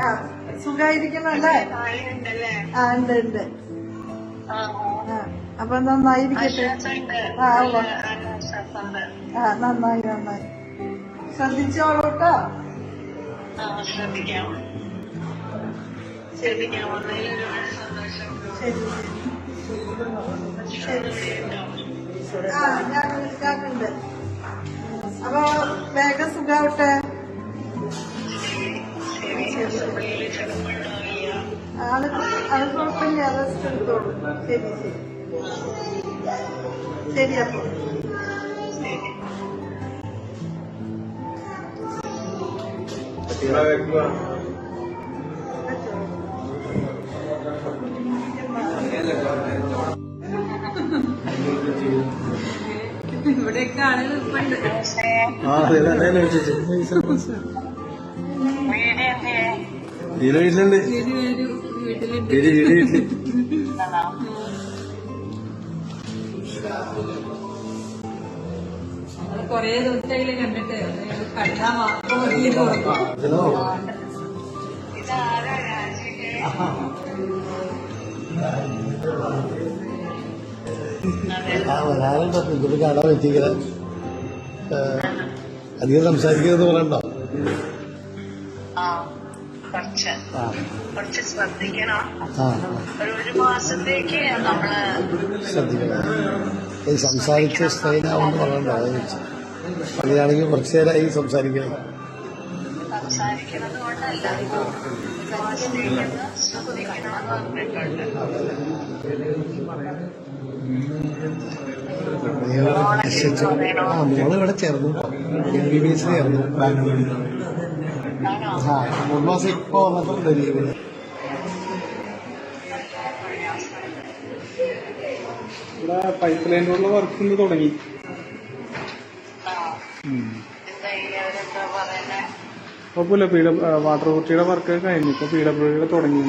ആ സുഖായിരിക്കണല്ലേ? ആ ഉണ്ട് ഉണ്ട്. ആ അപ്പൊ നന്നായിരിക്കട്ടെ. ആ നന്നായി നന്നായി ശ്രദ്ധിച്ചോളൂട്ടോ. ശരി ശരി ശരി. ആ ഞാൻ വിളിക്കാറുണ്ട്. അപ്പൊ വേഗം സുഖാവട്ടെ. അത് കുഴപ്പമില്ല, റെസ്റ്റ് എടുത്തോളൂ. ശരി ശരി ശരി. അപ്പൊ ഇവിടെയൊക്കെ ആളുകൾ ഇപ്പുണ്ട്. വീട്ടിലുണ്ട്. കൊറേ ദിവസമായില്ല കണ്ടിട്ട്. കണ്ടാ മാത്രം വലിയ വരാറുണ്ടോ? ഇങ്ങോട്ട് കാണാൻ പറ്റിയില്ല. അധികം സംസാരിക്കുന്നത് പറയണ്ടോ? കുറച്ച് ശ്രദ്ധിക്കണം. ഒരു മാസത്തേക്ക് നമ്മള് ശ്രദ്ധിക്കണം. ഈ സംസാരിച്ച സ്ട്രെയിനാവുമെന്ന് പറയണ്ടോ? അത് വെച്ച് അങ്ങനെയാണെങ്കിൽ കുറച്ചു നേരമായി സംസാരിക്കണം. സംസാരിക്കുന്നത് കൊണ്ടല്ല, ഒരു മാസത്തേക്ക് ശ്രദ്ധിക്കണമെന്ന് പറഞ്ഞിട്ടുണ്ട്. മോള് ഇവിടെ ചേർന്നു, MBBS ചേർന്നു ബാംഗ്ലൂരിൽ. 3 മാസം ഇപ്പൊ വന്നിട്ടുണ്ട് ലീവിന്. ഇവിടെ പൈപ്പ് ലൈൻ റോഡിലെ വർക്ക് ഇന്ന് തുടങ്ങി. കുഴപ്പമില്ല, വാട്ടർ അതോറിറ്റിയുടെ വർക്ക് കഴിഞ്ഞു. ഇപ്പൊ PWD തുടങ്ങി.